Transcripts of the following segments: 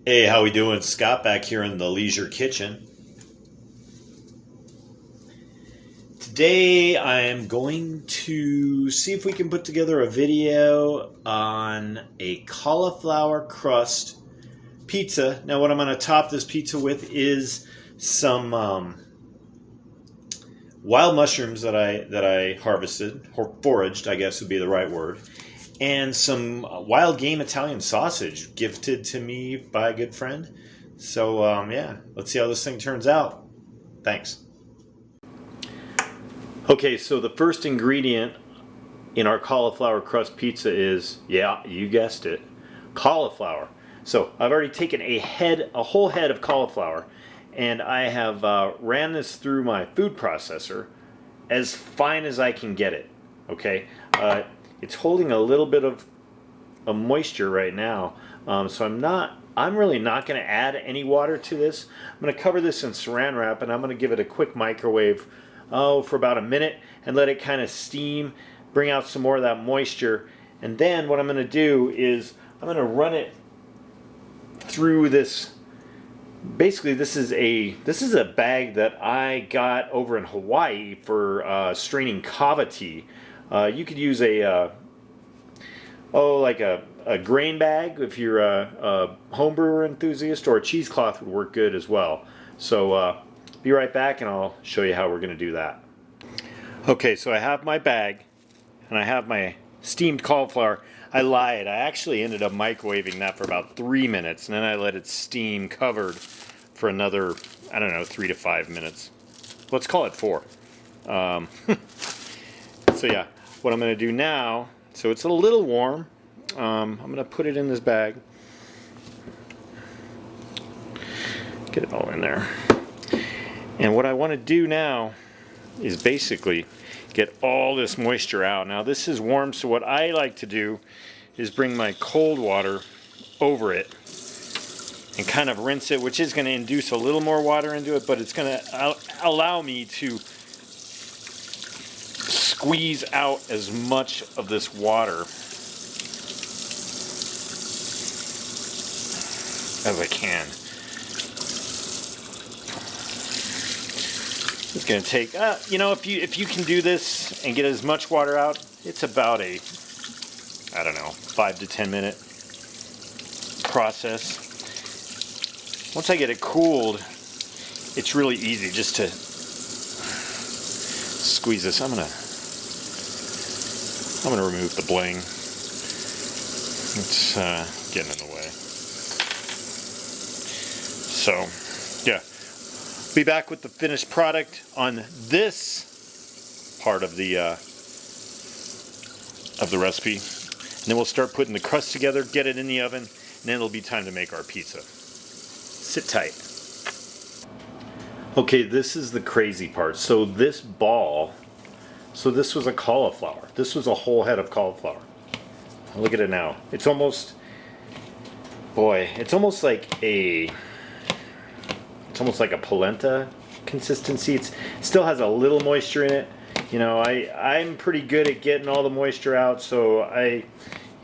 Hey, how we doing? Scott back here in the Leisure Kitchen. Today I am going to see if we can put together a video on a cauliflower crust pizza. Now what I'm going to top this pizza with is some wild mushrooms that I harvested, or foraged I guess would be the right word, and some wild game Italian sausage gifted to me by a good friend. So yeah, let's see how this thing turns out. Thanks. Okay, so the first ingredient in our cauliflower crust pizza is, yeah, you guessed it, cauliflower. So I've already taken a whole head of cauliflower, and I have ran this through my food processor as fine as I can get it. Okay, it's holding a little bit of moisture right now, so I'm really not going to add any water to this. I'm going to cover this in saran wrap, and I'm going to give it a quick microwave for about a minute and let it kind of steam, bring out some more of that moisture. And then what I'm going to do is I'm going to run it through this. Basically, this is a bag that I got over in Hawaii for straining kava tea. You could use a grain bag if you're a home brewer enthusiast, or a cheesecloth would work good as well. So be right back and I'll show you how we're going to do that. Okay, so I have my bag and I have my steamed cauliflower. I lied. I actually ended up microwaving that for about 3 minutes, and then I let it steam covered for another, I don't know, 3 to 5 minutes. Let's call it 4. So yeah, what I'm going to do now, so it's a little warm. I'm going to put it in this bag. Get it all in there. And what I want to do now is basically get all this moisture out. Now this is warm, so what I like to do is bring my cold water over it and kind of rinse it, which is going to induce a little more water into it, but it's going to allow me to squeeze out as much of this water as I can. It's going to take, if you can do this and get as much water out, it's about a, I don't know, 5 to 10 minute process. Once I get it cooled, it's really easy just to squeeze this. I'm gonna remove the bling. It's getting in the way. So, yeah. Be back with the finished product on this part of the recipe, and then we'll start putting the crust together, get it in the oven, and then it'll be time to make our pizza. Sit tight. Okay, this is the crazy part. So this was a cauliflower. This was a whole head of cauliflower. Look at it now. It's almost like a polenta consistency. It still has a little moisture in it. You know, I'm pretty good at getting all the moisture out, so I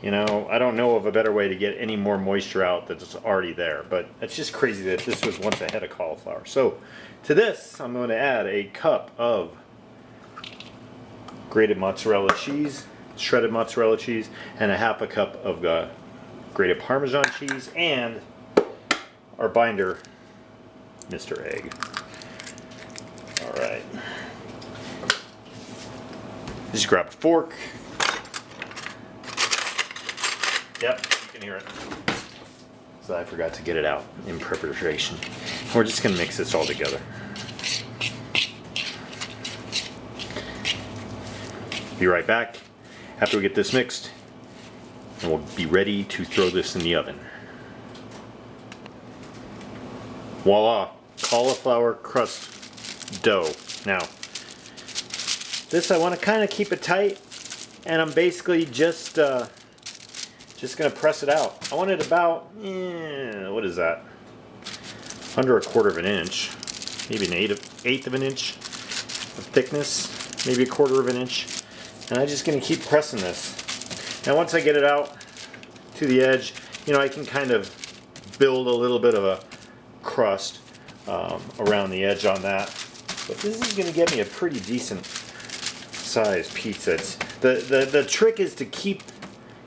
don't know of a better way to get any more moisture out that's already there. But it's just crazy that this was once a head of cauliflower. So to this, I'm going to add a cup of grated mozzarella cheese, shredded mozzarella cheese, and a half a cup of grated Parmesan cheese, and our binder, Mr. Egg. Alright. Just grab a fork. Yep, you can hear it. So I forgot to get it out in preparation. We're just going to mix this all together. Be right back after we get this mixed, and we'll be ready to throw this in the oven. Voila, cauliflower crust dough. Now, this I want to kind of keep it tight, and I'm basically just going to press it out. I want it about, what is that? Under 1/4 of an inch, maybe an eighth of an inch of thickness, maybe 1/4 of an inch. And I'm just going to keep pressing this. Now once I get it out to the edge, I can kind of build a little bit of a crust around the edge on that. But this is going to get me a pretty decent sized pizza. The trick is to keep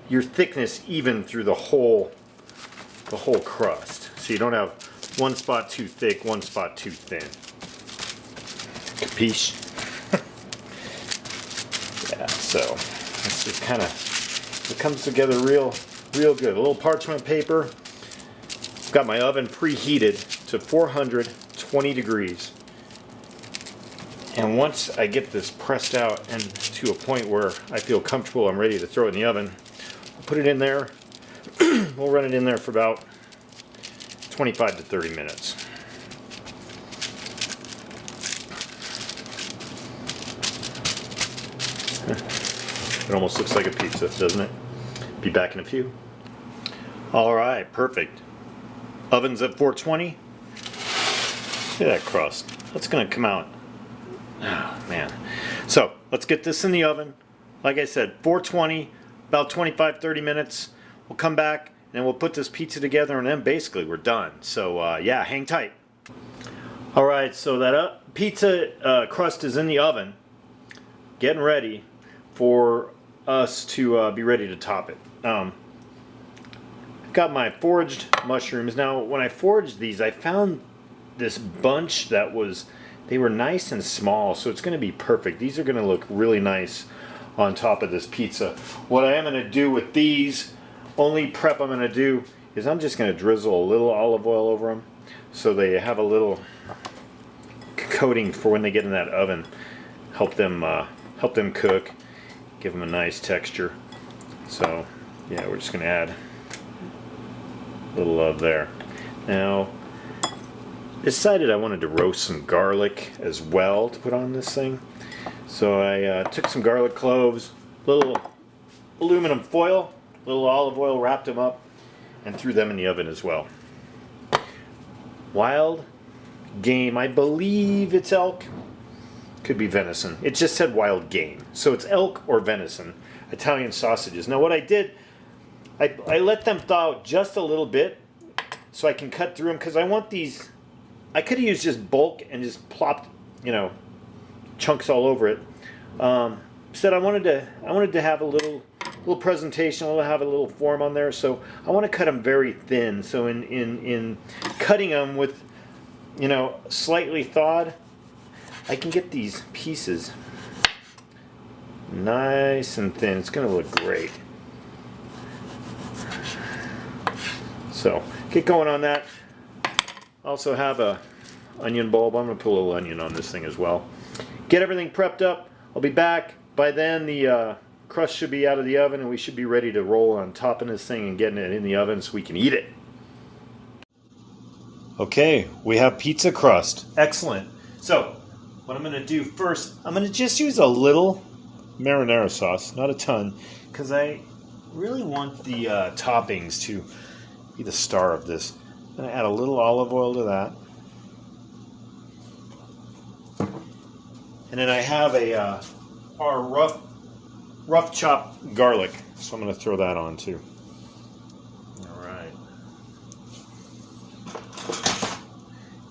your thickness even through the whole crust, so you don't have one spot too thick, one spot too thin. Capiche? Yeah, so it's just kind of, it comes together real good. A little parchment paper. I've got my oven preheated to 420 degrees. And once I get this pressed out and to a point where I feel comfortable, I'm ready to throw it in the oven, I'll put it in there. We'll run it in there for about 25 to 30 minutes. It almost looks like a pizza, doesn't it? Be back in a few. Alright, perfect. Oven's at 420. Look at that crust. That's going to come out. Oh, man. So, let's get this in the oven. Like I said, 420, about 25-30 minutes. We'll come back and we'll put this pizza together, and then basically we're done. So, yeah, hang tight. Alright, so that pizza crust is in the oven, getting ready for us to be ready to top it. I've got my foraged mushrooms. Now, when I foraged these, I found this bunch that they were nice and small, so it's going to be perfect. These are going to look really nice on top of this pizza. What I am going to do with these, only prep I'm going to do, is I'm just going to drizzle a little olive oil over them so they have a little coating for when they get in that oven. Help them cook, give them a nice texture. So, yeah, we're just going to add a little of there. Now, decided I wanted to roast some garlic as well to put on this thing. So I took some garlic cloves, little aluminum foil, little olive oil, wrapped them up, and threw them in the oven as well. Wild game, I believe it's elk. Could be venison. It just said wild game. So it's elk or venison, Italian sausages. Now what I did, I let them thaw out just a little bit so I can cut through them, because I want these. I could have used just bulk and just plopped, chunks all over it. Instead, I wanted to have a little presentation. I want to have a little form on there, so I want to cut them very thin. So in cutting them with, slightly thawed, I can get these pieces nice and thin. It's going to look great. So get going on that. Also have a onion bulb. I'm going to put a little onion on this thing as well. Get everything prepped up. I'll be back. By then the crust should be out of the oven, and we should be ready to roll on topping this thing and getting it in the oven so we can eat it. Okay, we have pizza crust. Excellent. So what I'm going to do first, I'm going to just use a little marinara sauce, not a ton, because I really want the toppings to be the star of this. I'm going to add a little olive oil to that. And then I have our rough chopped garlic, so I'm going to throw that on too. All right.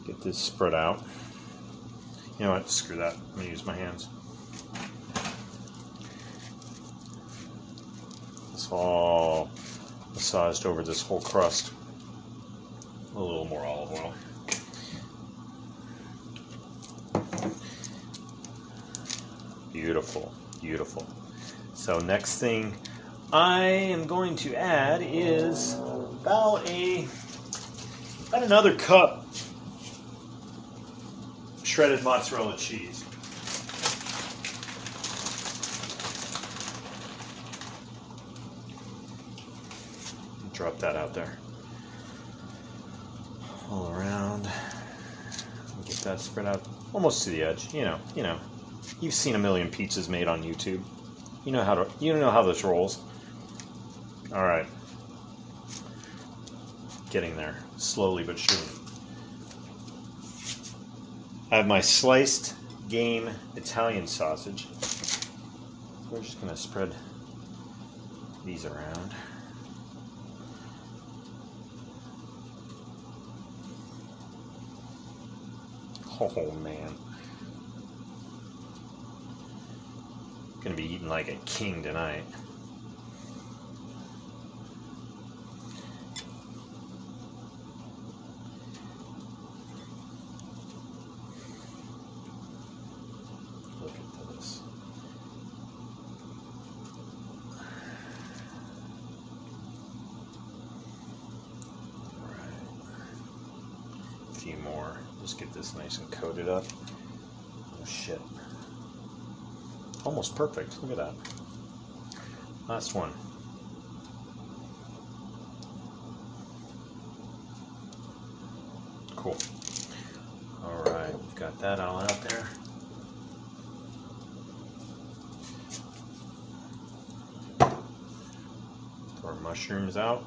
Get this spread out. You know what? Screw that. I'm going to use my hands. It's all massaged over this whole crust. A little more olive oil. Beautiful, beautiful. So next thing I am going to add is about another cup shredded mozzarella cheese. Drop that out there. All around. Get that spread out almost to the edge. You know. You've seen a million pizzas made on YouTube. You know how this rolls. All right. Getting there, slowly but surely. I have my sliced game Italian sausage. We're just going to spread these around. Oh man. Gonna be eating like a king tonight. Look at this. A few more. Just get this nice and coated up. Oh shit. Almost perfect. Look at that. Last one. Cool. Alright, we've got that all out there. Throw our mushrooms out.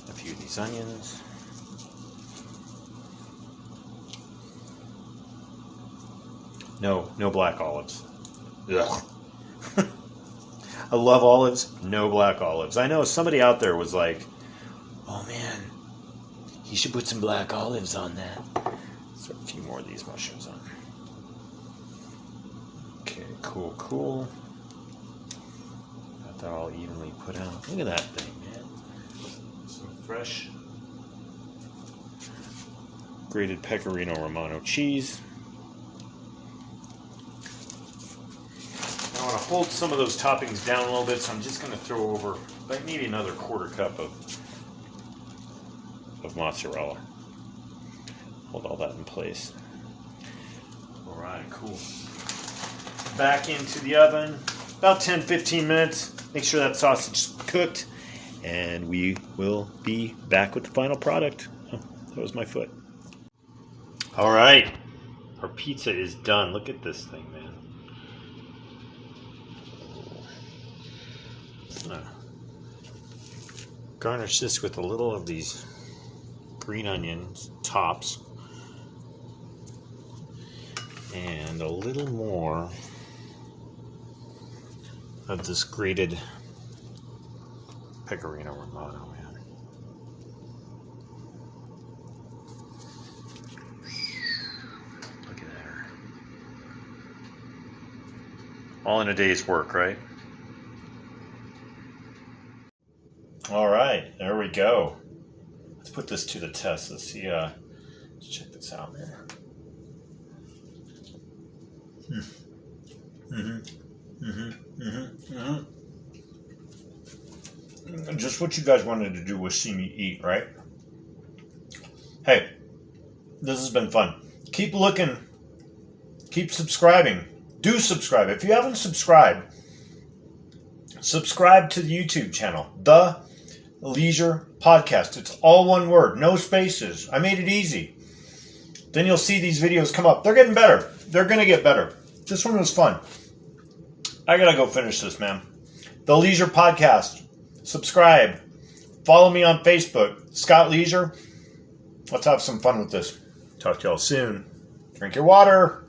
A few of these onions. No black olives. Ugh. I love olives, no black olives. I know somebody out there was like, oh man, you should put some black olives on that. Throw a few more of these mushrooms on. Okay, cool. Got that all evenly put out. Look at that thing, man. Some fresh grated Pecorino Romano cheese. I want to hold some of those toppings down a little bit, so I'm just going to throw over like maybe another quarter cup of mozzarella. Hold all that in place. All right, cool. Back into the oven, about 10-15 minutes. Make sure that sausage is cooked, and we will be back with the final product. Oh, that was my foot. All right, our pizza is done. Look at this thing, man. Garnish this with a little of these green onions tops and a little more of this grated Pecorino Romano, man. Look at that. All in a day's work, right? All right, there we go. Let's put this to the test. Let's see. Let's check this out, man. Just what you guys wanted to do was see me eat, right? Hey, this has been fun. Keep looking. Keep subscribing. Do subscribe. If you haven't subscribed, subscribe to the YouTube channel, The Leisure Podcast. It's all one word, no spaces. I made it easy. Then you'll see these videos come up. They're getting better. They're going to get better. This one was fun. I got to go finish this, man. The Leisure Podcast. Subscribe. Follow me on Facebook, Scott Leisure. Let's have some fun with this. Talk to y'all soon. Drink your water.